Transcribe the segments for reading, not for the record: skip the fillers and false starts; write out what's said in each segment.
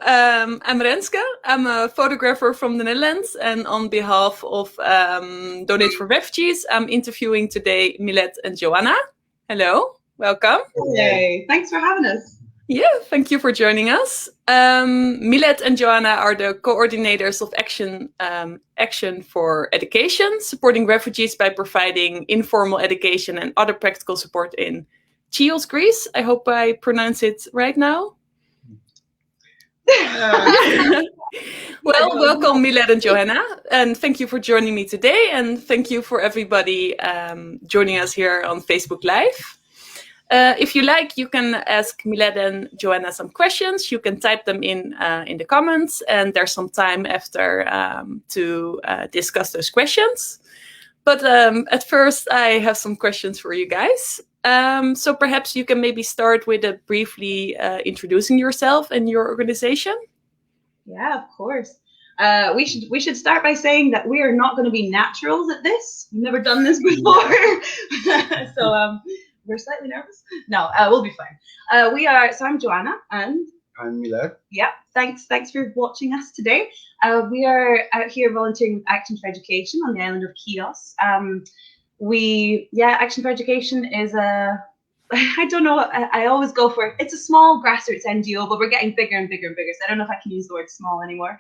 I'm Renske. I'm a photographer from the Netherlands, and on behalf of Donate for Refugees, I'm interviewing today Miled and Joanna. Hello, welcome. Hey, thanks for having us. Yeah, thank you for joining us. Miled and Joanna are the coordinators of Action for Education, supporting refugees by providing informal education and other practical support in Chios, Greece. I hope I pronounce it right now. Well, welcome Miled and Joanna, and thank you for joining me today, and thank you for everybody joining us here on Facebook Live. If you like, you can ask Miled and Joanna some questions. You can type them in the comments, and there's some time after to discuss those questions. But at first, I have some questions for you guys. So perhaps you can maybe start with briefly introducing yourself and your organization. Yeah, of course. We should start by saying that we are not going to be naturals at this. We've never done this before, so we're slightly nervous. No, we'll be fine. So I'm Joanna, and I'm Miled. Yeah, thanks for watching us today. We are out here volunteering with Action for Education on the island of Chios. Action for Education is I don't know, I always go for, it's a small grassroots NGO, but we're getting bigger and bigger and bigger, so I don't know if I can use the word small anymore.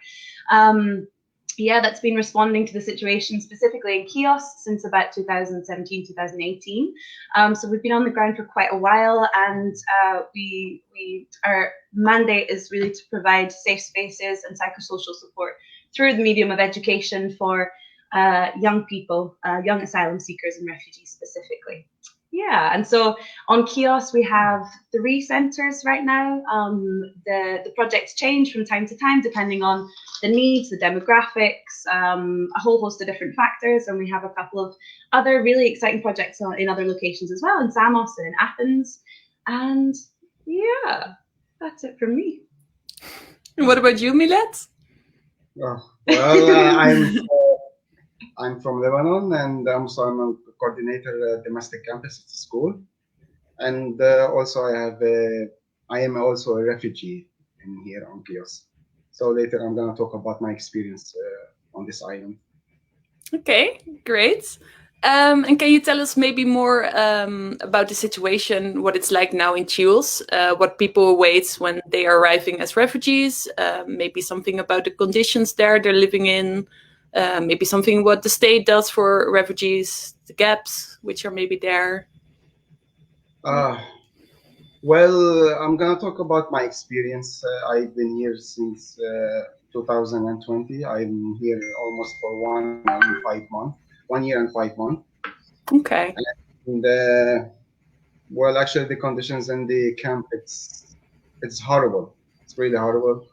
That's been responding to the situation specifically in Chios since about 2017, 2018. So we've been on the ground for quite a while, and our mandate is really to provide safe spaces and psychosocial support through the medium of education for young people, young asylum seekers and refugees specifically. Yeah, and so on Chios we have 3 centres right now. The projects change from time to time depending on the needs, the demographics, a whole host of different factors, and we have a couple of other really exciting projects in other locations as well, in Samos and in Athens. And yeah, that's it from me. And what about you, Miled? I'm from Lebanon, and I'm a coordinator at domestic campus at the school, and also I am also a refugee in here on Chios. So later I'm gonna talk about my experience on this island. Okay, great. And can you tell us maybe more about the situation, what it's like now in Chios, what people await when they are arriving as refugees, maybe something about the conditions they're living in, maybe something what the state does for refugees, the gaps which are maybe there. Well, I'm gonna talk about my experience. I've been here since 2020. I'm here almost for 1 year and 5 months. Okay. And well, actually, the conditions in the camp, it's horrible. It's really horrible.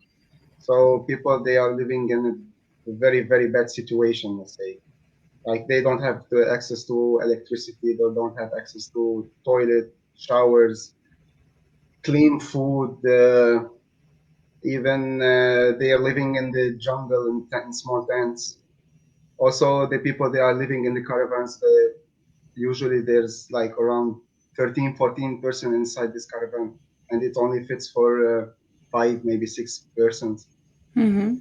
So people, they are living in a very, very bad situation, let's say. Like they don't have access to electricity, they don't have access to toilet, showers, clean food. Even they are living in the jungle in small tents. Also, the people, they are living in the caravans. Usually there's like around 13, 14 person inside this caravan, and it only fits for 5, maybe 6 persons. Mm-hmm.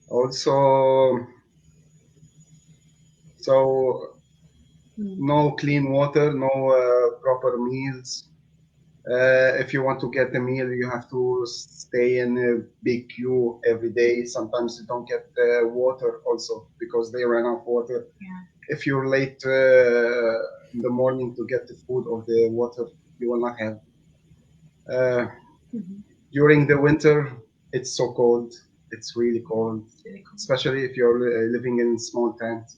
Also, so no clean water, no proper meals. If you want to get a meal, you have to stay in a big queue every day. Sometimes you don't get water also because they run out of water. Yeah. If you're late in the morning to get the food or the water, you will not have. During the winter, it's so cold. It's really cold, especially if you're living in small tents.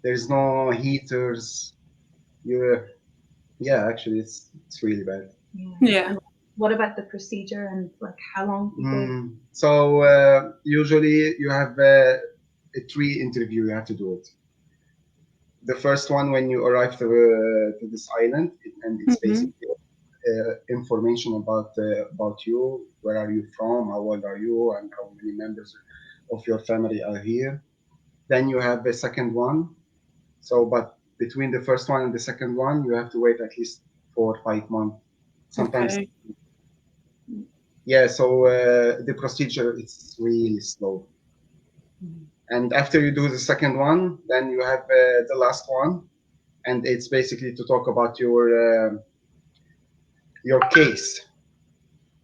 There's no heaters. Yeah, actually, it's really bad. Yeah. What about the procedure and like how long people? So usually you have a 3 interview. You have to do it. The first one when you arrive to this island, and it's basically information about you. Where are you from? How old are you? And how many members of your family are here? Then you have the second one. So, but between the first one and the second one, you have to wait at least 4 or 5 months. Sometimes Yeah, so the procedure is really slow. And after you do the second one, then you have the last one, and it's basically to talk about your case,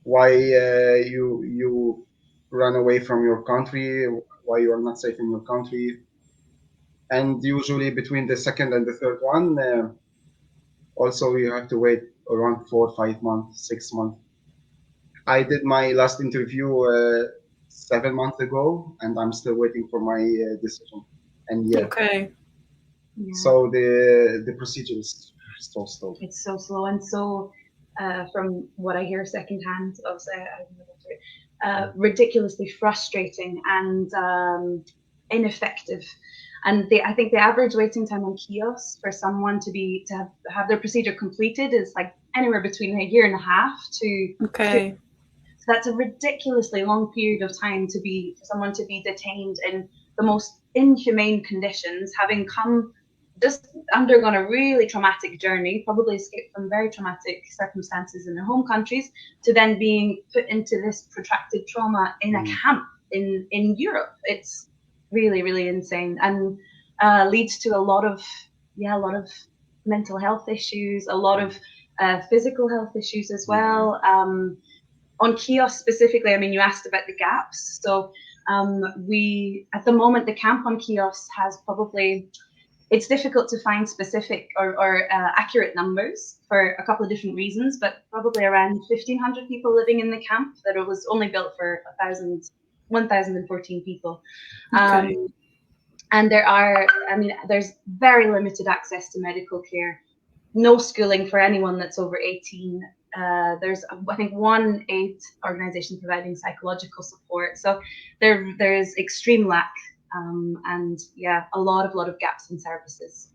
why you run away from your country, why you are not safe in your country. And usually between the second and the third one, also you have to wait around 4, 5 months, 6 months. I did my last interview 7 months ago, and I'm still waiting for my decision. And yeah, Okay. Yeah. so the procedure is so slow. It's so slow, and so from what I hear secondhand, ridiculously frustrating and ineffective. And I think the average waiting time on Chios for someone to have their procedure completed is like anywhere between a year and a half to. Okay. So that's a ridiculously long period of time for someone to be detained in the most inhumane conditions, having just undergone a really traumatic journey, probably escaped from very traumatic circumstances in their home countries, to then being put into this protracted trauma in a camp in Europe. It's really, really insane, and leads to a lot of mental health issues, a lot of physical health issues as well. On Chios specifically, I mean, you asked about the gaps. So at the moment, the camp on Chios has it's difficult to find specific or accurate numbers for a couple of different reasons, but probably around 1,500 people living in the camp, that it was only built for 1,014 people. Okay. And there's very limited access to medical care, no schooling for anyone that's over 18. There's, I think, one aid organization providing psychological support. So there's extreme lack. And yeah, a lot of gaps in services.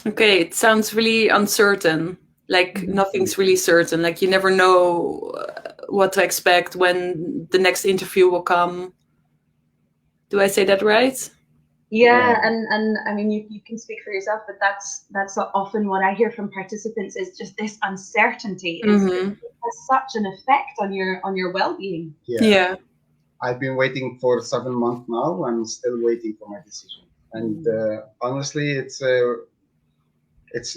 Okay, it sounds really uncertain. Like nothing's really certain. Like you never know what to expect when the next interview will come. Do I say that right? Yeah, and I mean, you can speak for yourself, but that's often what I hear from participants is just this uncertainty. It has such an effect on your well-being. Yeah. I've been waiting for 7 months now. I'm still waiting for my decision, and honestly, it's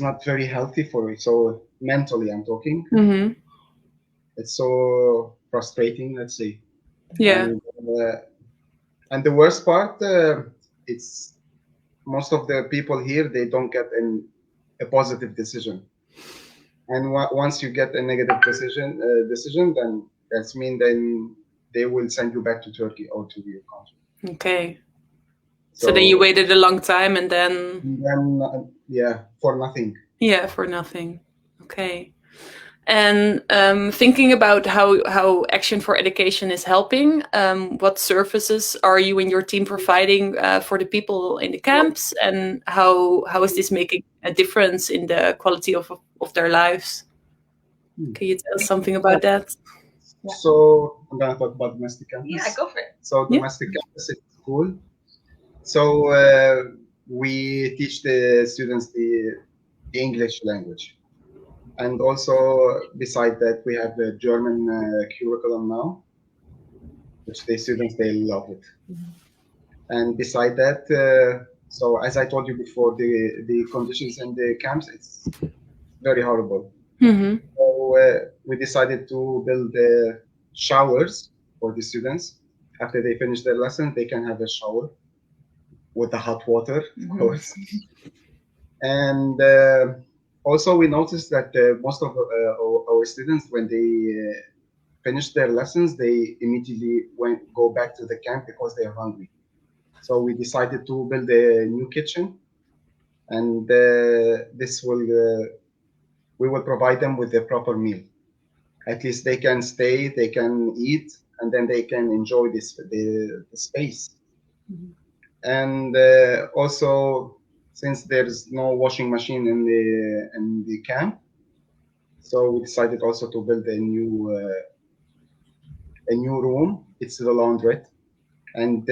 not very healthy for me. So mentally, I'm talking. It's so frustrating. Let's say. Yeah. And the worst part, it's most of the people here, they don't get a positive decision. And once you get a negative decision, then that's mean then they will send you back to Turkey or to your country. Okay. So then you waited a long time, and then for nothing. Yeah, for nothing. Okay. And thinking about how Action for Education is helping, what services are you and your team providing for the people in the camps, and how is this making a difference in the quality of their lives? Can you tell us something about that? Yeah. So I'm gonna talk about domestic campus. Yeah, go for it. So domestic campus is cool. So we teach the students the English language. And also, beside that, we have the German curriculum now, which the students, they love it. And beside that, so as I told you before, the conditions in the camps, it's very horrible. So we decided to build showers for the students. After they finish their lesson, they can have a shower with the hot water, of course. And also, we noticed that most of our students, when they finish their lessons, they immediately go back to the camp because they are hungry. So we decided to build a new kitchen, and we will provide them with a proper meal. At least they can stay, they can eat, and then they can enjoy the space. And also, since there's no washing machine in the camp, so we decided also to build a new room. It's the laundrette, and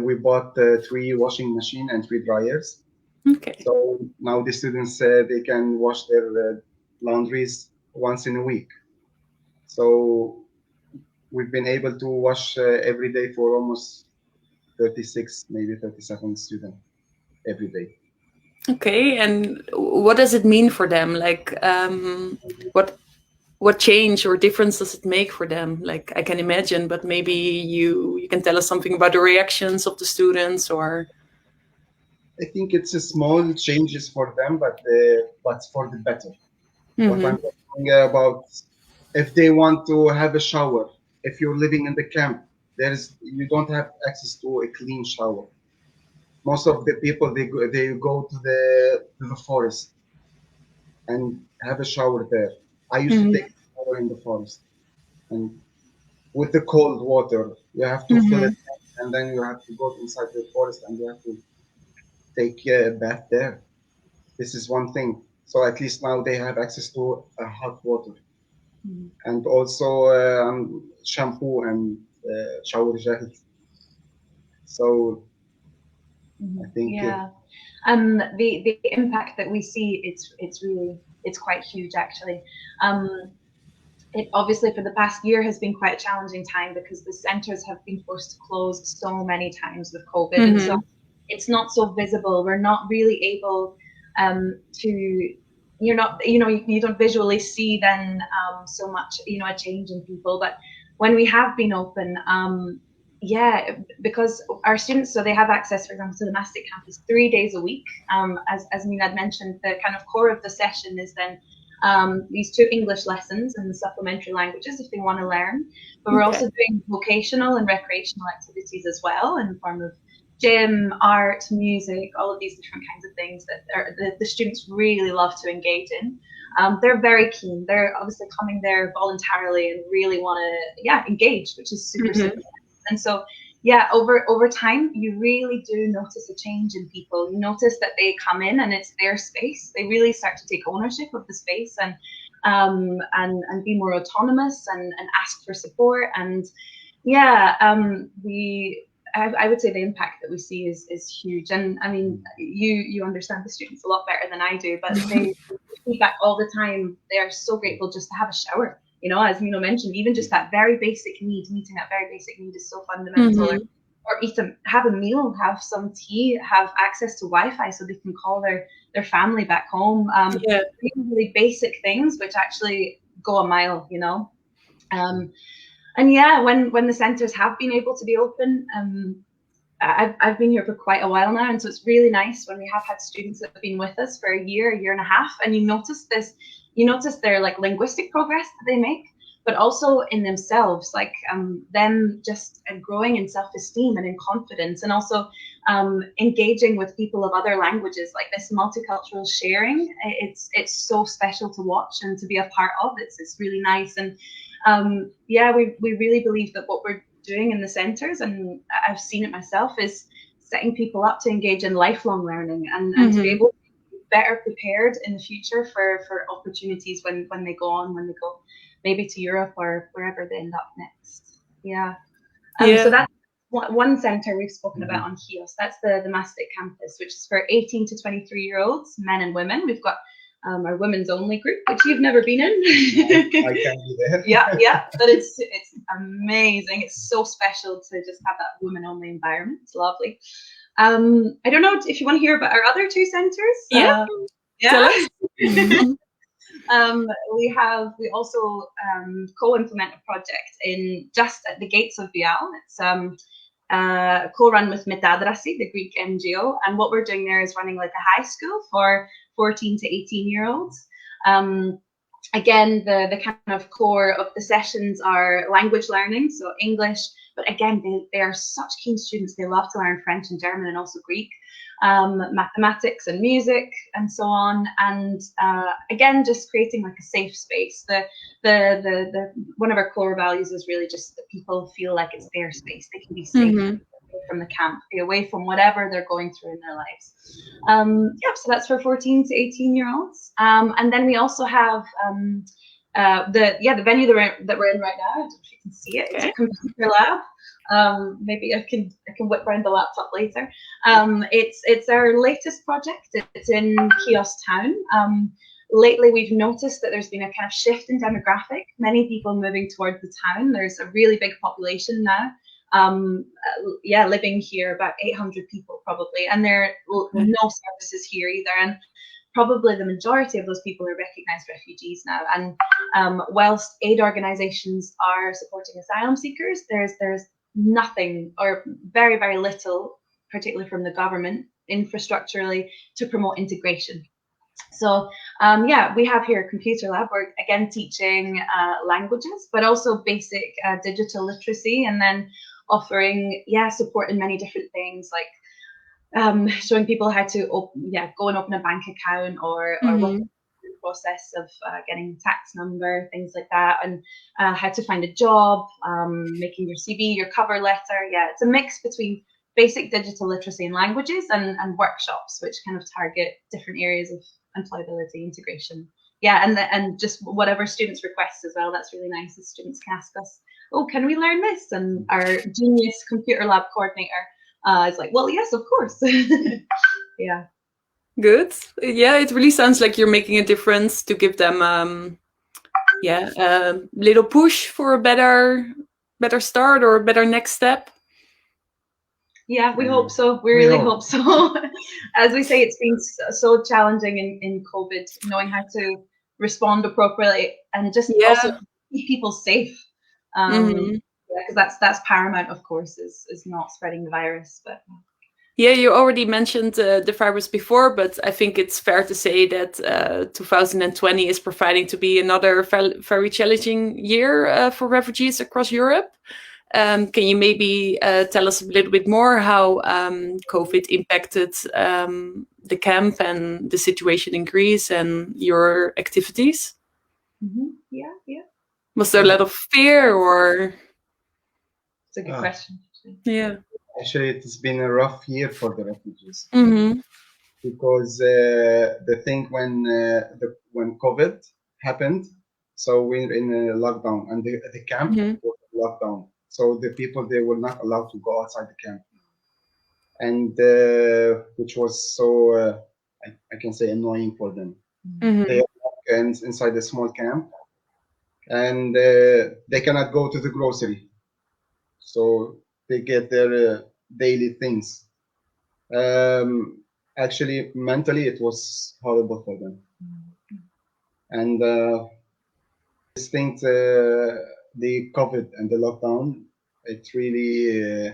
we bought 3 washing machine and 3 dryers. Okay. So now the students they can wash their laundries once in a week. So we've been able to wash every day for almost 36, maybe 37 students every day. Okay, and what does it mean for them? Like, what change or difference does it make for them? Like, I can imagine, but maybe you can tell us something about the reactions of the students, or. I think it's a small changes for them, but for the better. What I'm talking about, if they want to have a shower, if you're living in the camp, you don't have access to a clean shower. Most of the people they go to the forest and have a shower there. I used to take a shower in the forest, and with the cold water, you have to fill it, and then you have to go inside the forest and you have to take a bath there. This is one thing. So at least now they have access to hot water, and also shampoo and shower gel. So I think the impact that we see, it's quite huge actually. It obviously for the past year has been quite a challenging time because the centres have been forced to close so many times with COVID, and so it's not so visible. We're not really able to. You don't visually see then so much, a change in people. But when we have been open, because our students, so they have access, for example, to the Mastic campus 3 days a week. As Miled mentioned, the kind of core of the session is then these 2 English lessons and the supplementary languages if they want to learn. But we're also doing vocational and recreational activities as well in the form of gym, art, music, all of these different kinds of things that the students really love to engage in. They're very keen. They're obviously coming there voluntarily and really want to engage, which is super, super nice. And so over time, you really do notice a change in people. You notice that they come in and it's their space. They really start to take ownership of the space and be more autonomous and ask for support. And I would say the impact that we see is huge. And I mean, you understand the students a lot better than I do, but they feedback all the time. They are so grateful just to have a shower. As Mino mentioned, even just that very basic need, meeting that very basic need is so fundamental. Or have a meal, have some tea, have access to Wi-Fi so they can call their family back home. Really basic things which actually go a mile, And when the centres have been able to be open, I've been here for quite a while now, and so it's really nice when we have had students that have been with us for a year and a half, and you notice their like linguistic progress that they make, but also in themselves, like them just growing in self-esteem and in confidence, and also engaging with people of other languages, like this multicultural sharing. It's so special to watch and to be a part of. It's really nice, and we really believe that what we're doing in the centres, and I've seen it myself, is setting people up to engage in lifelong learning and to be able to be better prepared in the future for opportunities when they go maybe to Europe or wherever they end up next. So that's one centre we've spoken about on Chios. That's the Mastic campus, which is for 18 to 23-year-olds, men and women. We've got our women's only group, which you've never been in. I can be there. But it's amazing. It's so special to just have that women only environment. It's lovely. I don't know if you want to hear about our other 2 centres. We also co-implement a project just at the gates of Vial. It's co-run with Metadrasi, the Greek NGO, and what we're doing there is running like a high school for 14 to 18-year-olds. Again, the kind of core of the sessions are language learning, so English, but again, they are such keen students. They love to learn French and German and also Greek, mathematics and music and so on. And again, just creating like a safe space. The one of our core values is really just that people feel like it's their space. They can be safe from the camp, be away from whatever they're going through in their lives. So that's for 14 to 18-year-olds. And then we also have the venue that we're in right now. I don't know if you can see it. It's a computer lab. Maybe I can whip around the laptop later. It's our latest project. It's in Chios town. lately we've noticed that there's been a kind of shift in demographic. Many people moving towards the town. There's a really big population now. Living here, about 800 people probably, and there are no services here either. And probably the majority of those people are recognised refugees now. And whilst aid organisations are supporting asylum seekers, there's nothing or very, very little, particularly from the government, infrastructurally to promote integration. So we have here a computer lab. We're again teaching languages, but also basic digital literacy, and then offering support in many different things, like showing people how to go and open a bank account or the process of getting a tax number, things like that, and how to find a job, making your CV, your cover letter. Yeah, it's a mix between basic digital literacy and languages and workshops, which kind of target different areas of employability, integration. Yeah, and just whatever students request as well. That's really nice. The students can ask us, oh, can we learn this? And our genius computer lab coordinator is like, well, yes, of course. Yeah. Good. Yeah, it really sounds like you're making a difference to give them a little push for a better start or a better next step. Yeah, we hope so. We really hope so. As we say, it's been so challenging in COVID, knowing how to respond appropriately and just also keep people safe. Because that's paramount, of course, is not spreading the virus. But yeah, you already mentioned the virus before, but I think it's fair to say that 2020 is proving to be another very challenging year for refugees across Europe. Can you maybe tell us a little bit more how COVID impacted the camp and the situation in Greece and your activities? Yeah. Was there a lot of fear, or? It's a good question. Yeah. Actually, it's been a rough year for the refugees because the thing when COVID happened, so we're in a lockdown and the camp was locked down. So the people, they were not allowed to go outside the camp, and which was so I can say annoying for them. They are inside a small camp, and they cannot go to the grocery, so they get their daily things. Actually, mentally, it was horrible for them, and I think the COVID and the lockdown, it really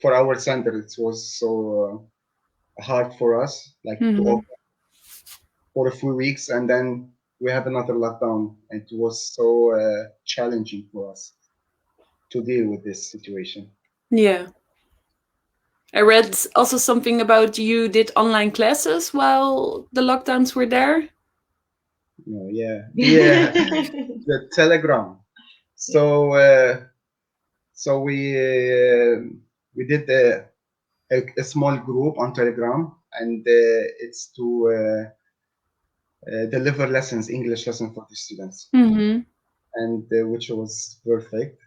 for our center, it was so hard for us, like to open for a few weeks, and then we have another lockdown. It was so challenging for us to deal with this situation. Yeah. I read also something about you did online classes while the lockdowns were there. No, the Telegram. So we did a small group on Telegram, and it's to deliver lessons, English lessons for the students, and which was perfect.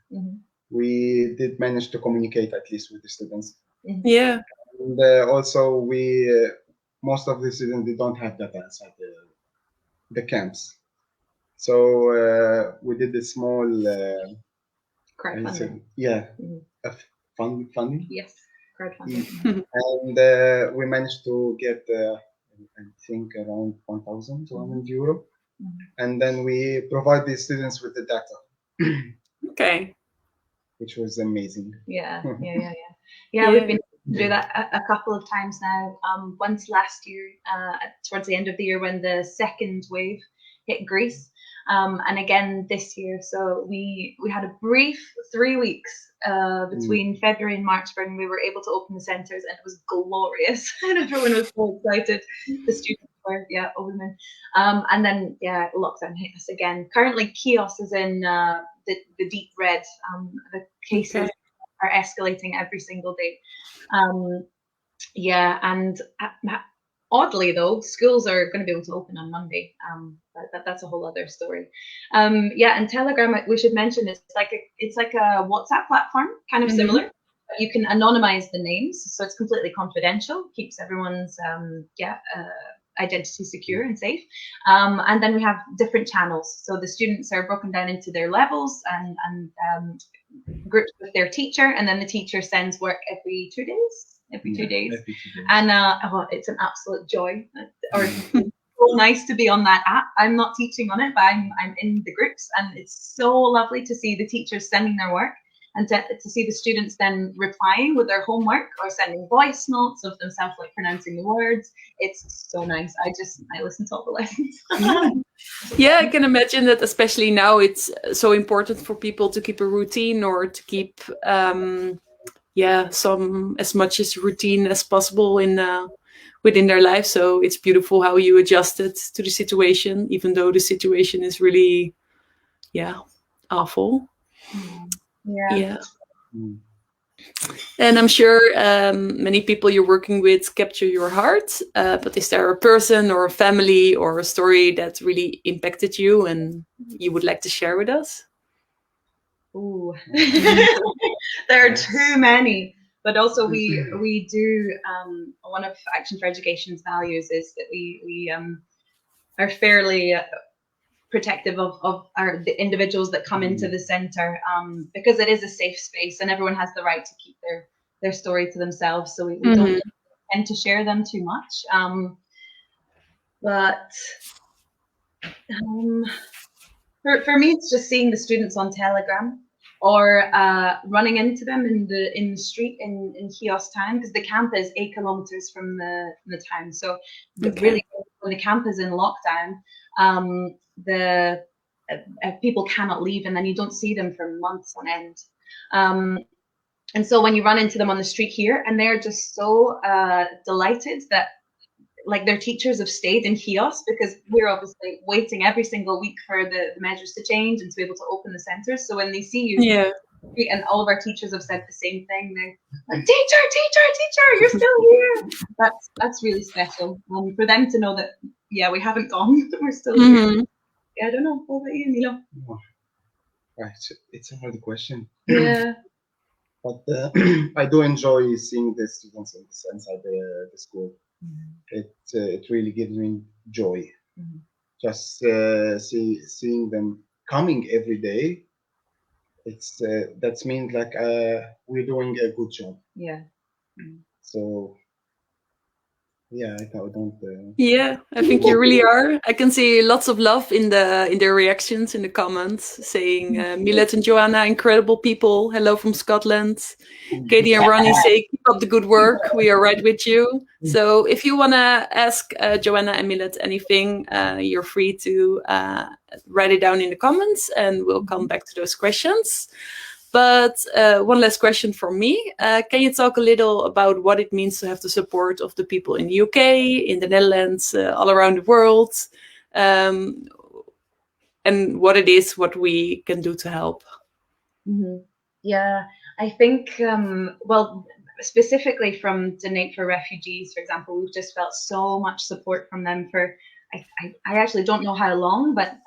We did manage to communicate at least with the students. Yeah. And also we most of the students, they don't have data inside the camps, so we did a small crowdfunding. Funding. Yes, crowdfunding. And we managed to get I think around 1,200 euro, and then we provide the students with the data. Okay. Which was amazing. Yeah. We've been do that a couple of times now. Once last year, towards the end of the year, when the second wave hit Greece, and again this year. So we had a brief 3 weeks between February and March when we were able to open the centres, and it was glorious, and everyone was so excited. The students were over the moon. And then lockdown hit us again. Currently, Chios is in the deep red. The cases are escalating every single day. And oddly though, schools are going to be able to open on Monday. That's a whole other story. And Telegram, we should mention, it's like a WhatsApp platform, kind of similar. You can anonymize the names, so it's completely confidential, keeps everyone's identity secure and safe. And then we have different channels. So the students are broken down into their levels and groups with their teacher, and then the teacher sends work every 2 days. Every 2 days. Every 2 days. And it's an absolute joy. Or so nice to be on that app. I'm not teaching on it, but I'm in the groups, and it's so lovely to see the teachers sending their work, and to see the students then replying with their homework or sending voice notes of themselves like pronouncing the words. It's so nice. I listen to all the lessons. Yeah, I can imagine that, especially now, it's so important for people to keep a routine, or to keep some as much as routine as possible in within their life. So it's beautiful how you adjusted to the situation, even though the situation is really awful. Yeah. And I'm sure many people you're working with capture your heart, but is there a person or a family or a story that really impacted you and you would like to share with us? Ooh. There are too many, but also we do one of Action for Education's values is that we are fairly protective of the individuals that come into the center, because it is a safe space and everyone has the right to keep their story to themselves, so we don't tend to share them too much, but for me it's just seeing the students on Telegram, or running into them in the street in Chios town, because the camp is 8 kilometers from the town. So really, when the camp is in lockdown, the people cannot leave, and then you don't see them for months on end. And so when you run into them on the street here, and they're just so delighted that like their teachers have stayed in Chios, because we're obviously waiting every single week for the measures to change and to be able to open the centers. So when they see you, and all of our teachers have said the same thing, they're like, teacher, you're still here. That's really special. For them to know that, we haven't gone, we're still here. Yeah, I don't know. What about you, Milo? Right, it's a hard question. Yeah. But I do enjoy seeing the students inside the school. It really gives me joy. Just seeing them coming every day. That means like we're doing a good job. Yeah. So I don't. I think you really are. I can see lots of love in their reactions in the comments, saying Miled and Joanna, incredible people. Hello from Scotland. Katie and Ronnie say, keep up the good work. We are right with you. So if you want to ask Joanna and Miled anything, you're free to write it down in the comments, and we'll come back to those questions. But one last question from me. Can you talk a little about what it means to have the support of the people in the UK, in the Netherlands, all around the world, and what we can do to help? Yeah, I think, well, specifically from Donate for Refugees, for example, we've just felt so much support from them for, I actually don't know how long, but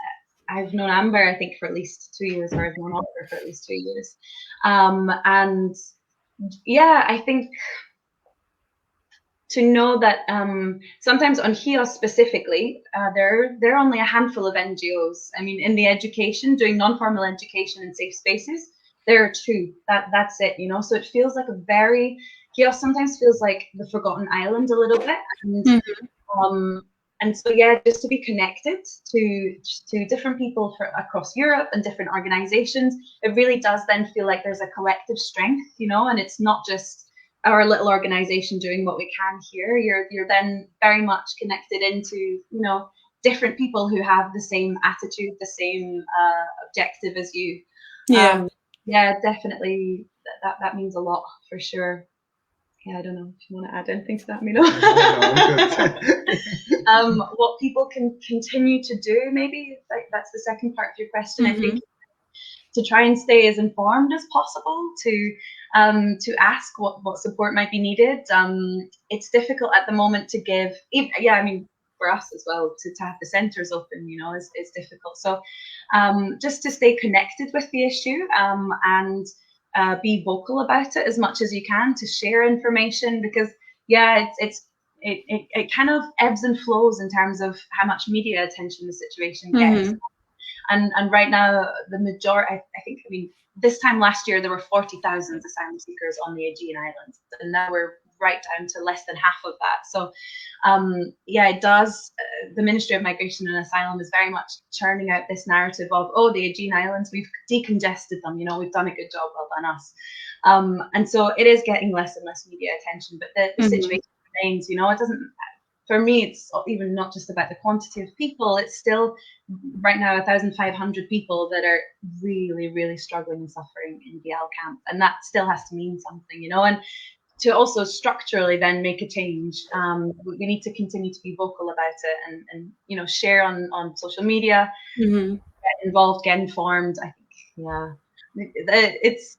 I've known Amber, I think, for at least 2 years, or I've known Oliver for at least 2 years. And I think to know that sometimes on Chios specifically, there are only a handful of NGOs. I mean, in the education, doing non-formal education in safe spaces, there are 2. That's it, So it feels like Chios sometimes feels like the forgotten island a little bit. And so, just to be connected to different people across Europe and different organizations, it really does then feel like there's a collective strength, and it's not just our little organization doing what we can here. You're then very much connected into, different people who have the same attitude, the same objective as you. Definitely. That means a lot for sure. I don't know if you want to add anything to that, Milo. What people can continue to do, maybe that's the second part of your question. I think to try and stay as informed as possible, to ask what support might be needed. It's difficult at the moment to give. I mean, for us as well, to have the centres open, is difficult. So just to stay connected with the issue, and be vocal about it as much as you can, to share information, because it's it kind of ebbs and flows in terms of how much media attention the situation gets. And right now, the majority, I think, I mean, this time last year, there were 40,000 asylum seekers on the Aegean Islands, and now we're right down to less than half of that. So, yeah, it does. The Ministry of Migration and Asylum is very much churning out this narrative of, oh, the Aegean Islands, we've decongested them, you know, we've done a good job, well done us. And so it is getting less and less media attention, but the situation remains, you know, it doesn't, for me, it's even not just about the quantity of people, it's still right now 1,500 people that are really, really struggling and suffering in Vial camp. And that still has to mean something, you know, and to also structurally then make a change, we need to continue to be vocal about it and you know, share on social media, get involved, get informed. I think, yeah.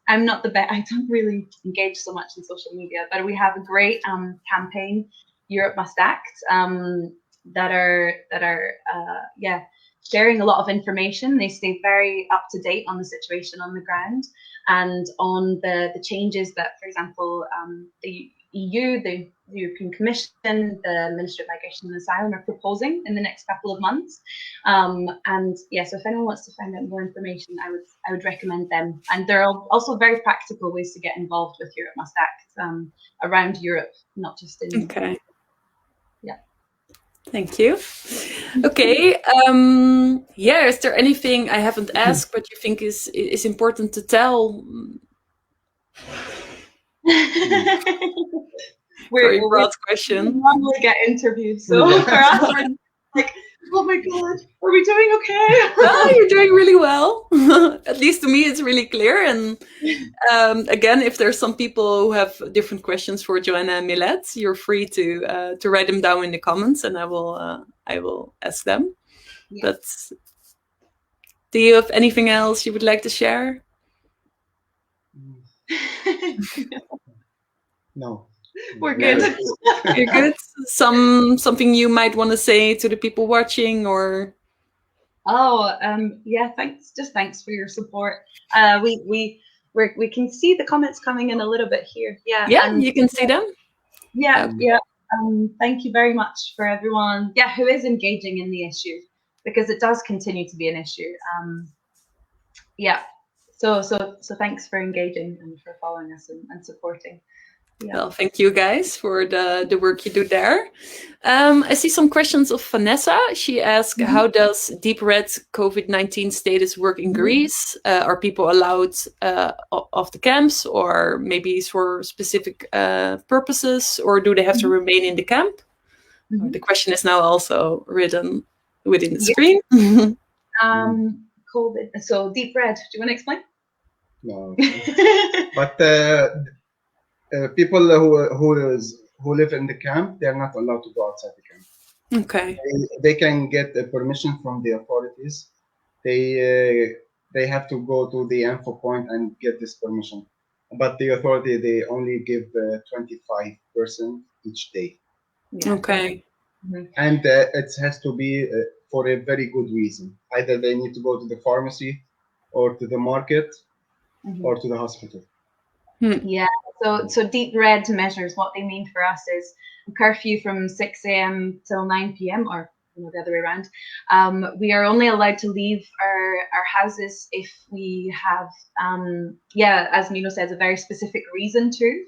I'm not the best. I don't really engage so much in social media, but we have a great campaign, Europe Must Act, that are sharing a lot of information. They stay very up to date on the situation on the ground and on the changes that, for example, the EU, the European Commission, the Ministry of Migration and Asylum are proposing in the next couple of months. And yeah, so if anyone wants to find out more information, I would recommend them. And there are also very practical ways to get involved with Europe Must Act around Europe, not just in. Okay. Yeah. Thank you. Okay. Yeah. Is there anything I haven't asked but you think is important to tell? Very broad question. We normally get interviewed, so for us, we're like, oh my god, are we doing okay? Oh, you're doing really well. At least to me, it's really clear. And again, if there's some people who have different questions for Joanna and Miled, you're free to write them down in the comments, and I will ask them. Yeah. But do you have anything else you would like to share? No. We're good. You're good. Something you might want to say to the people watching, or? Oh, yeah. Thanks. Just thanks for your support. We can see the comments coming in a little bit here. Yeah. Yeah, you can see them. Yeah. Yeah. Thank you very much for everyone. Yeah, who is engaging in the issue, because it does continue to be an issue. Yeah. So thanks for engaging and for following us and supporting. Yeah. Well, thank you guys for the work you do there. I see some questions of Vanessa. She asked, how does Deep Red COVID-19 status work in Greece? Are people allowed off the camps, or maybe for specific purposes, or do they have to remain in the camp? The question is now also written within the screen. COVID. So Deep Red, do you want to explain? No. But people who live in the camp, they are not allowed to go outside the camp. Okay. They can get a permission from the authorities. They have to go to the info point and get this permission. But the authority, they only give 25% each day. Yeah. Okay. And it has to be for a very good reason. Either they need to go to the pharmacy, or to the market, or to the hospital. Yeah. So Deep Red measures, what they mean for us is a curfew from 6 a.m. till 9 p.m. or the other way around. We are only allowed to leave our houses if we have, as Mino says, a very specific reason to.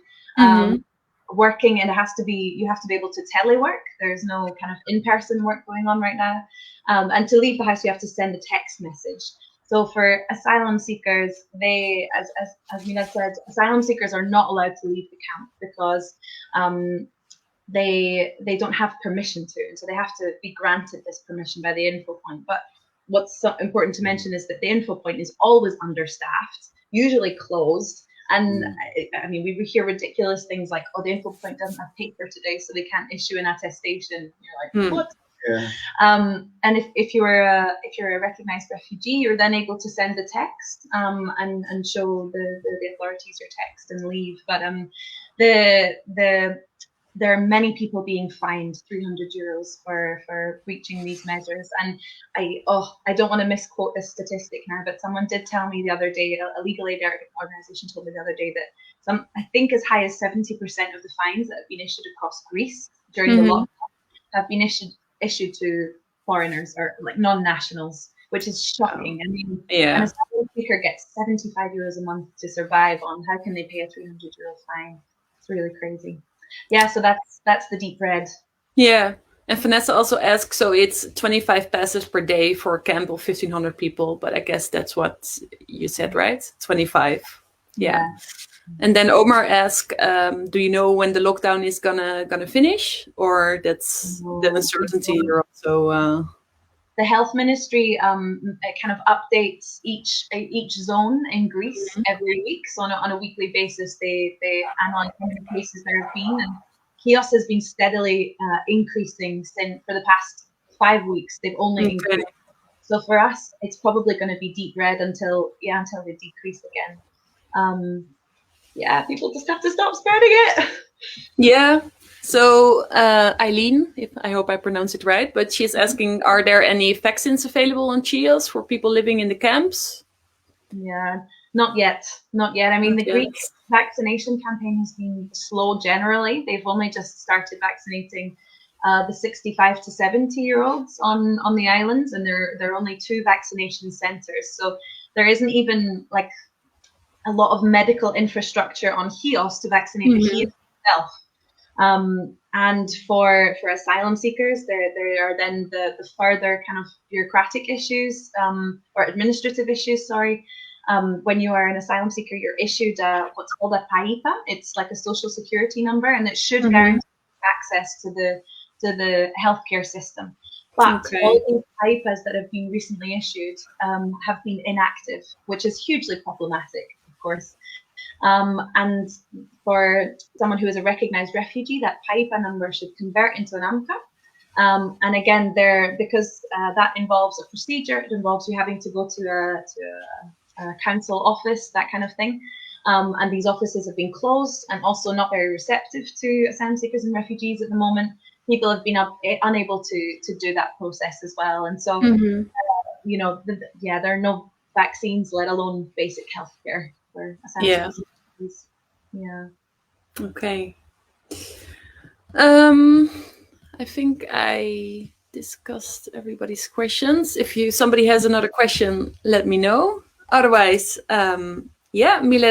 Working, and you have to be able to telework. There's no kind of in-person work going on right now. And to leave the house, you have to send a text message. So for asylum seekers, they, as Mina said, asylum seekers are not allowed to leave the camp because they don't have permission to, and so they have to be granted this permission by the info point. But what's so important to mention is that the info point is always understaffed, usually closed. And I mean, we hear ridiculous things like, "Oh, the info point doesn't have paper today, so they can't issue an attestation." You're like, "What?" Yeah. And if you're a recognized refugee, you're then able to send a text and show the authorities your text and leave. But there are many people being fined 300 euros for breaching these measures. And I don't want to misquote this statistic now, but someone did tell me the other day, a legal aid organization told me the other day that I think as high as 70% of the fines that have been issued across Greece during the lockdown have been issued to foreigners or like non-nationals, which is shocking. I mean, an asylum seeker gets 75 euros a month to survive on. How can they pay a 300 euro fine? It's really crazy. Yeah, so that's the deep red. Yeah. And Vanessa also asks, so it's 25 passes per day for a camp of 1,500 people, but I guess that's what you said, right? 25. Yeah. And then Omar asks, do you know when the lockdown is gonna finish, or that's the uncertainty you're also? The health ministry kind of updates each zone in Greece every week. So on a weekly basis, they analyze how many cases there have been, and Chios has been steadily increasing for the past 5 weeks. They've only increased. So for us, it's probably going to be deep red until they decrease again. People just have to stop spreading it. Yeah. So Eileen, I hope I pronounce it right, but she's asking, are there any vaccines available on Chios for people living in the camps? Yeah, not yet. I mean, the Greek vaccination campaign has been slow generally. They've only just started vaccinating the 65 to 70-year-olds on the islands, and there are only 2 vaccination centers. So there isn't even like a lot of medical infrastructure on Chios to vaccinate the Chios itself. And for asylum seekers, there are then the further kind of bureaucratic issues or administrative issues. When you are an asylum seeker, you're issued what's called a PAIPA. It's like a social security number, and it should guarantee access to the healthcare system. But all these PAIPAs that have been recently issued have been inactive, which is hugely problematic, of course. And for someone who is a recognized refugee, that PAIPA number should convert into an AMCA. And again, because that involves a procedure, it involves you having to go to a council office, that kind of thing. And these offices have been closed and also not very receptive to asylum seekers and refugees at the moment. People have been unable to do that process as well. And so, there are no vaccines, let alone basic healthcare for asylum seekers and refugees. Yeah. Okay. I think I discussed everybody's questions. If somebody has another question, let me know. Otherwise, Miled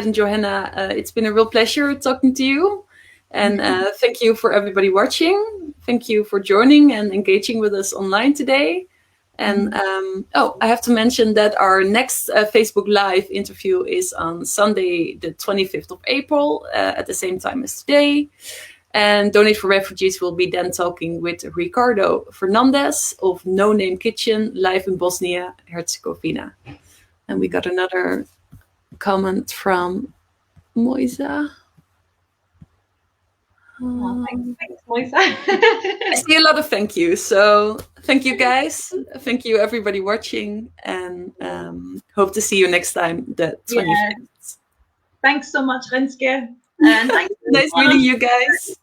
and Joanna, it's been a real pleasure talking to you. And thank you for everybody watching. Thank you for joining and engaging with us online today. And I have to mention that our next Facebook Live interview is on Sunday, the 25th of April, at the same time as today. And Donate for Refugees will be then talking with Ricardo Fernandez of No Name Kitchen, live in Bosnia Herzegovina. And we got another comment from Moisa. Thanks, Moisa. I see a lot of thank you. So thank you, guys. Thank you, everybody watching. And hope to see you next time, the 25th. Yeah. Thanks so much, Renske. And thanks. Nice meeting you guys.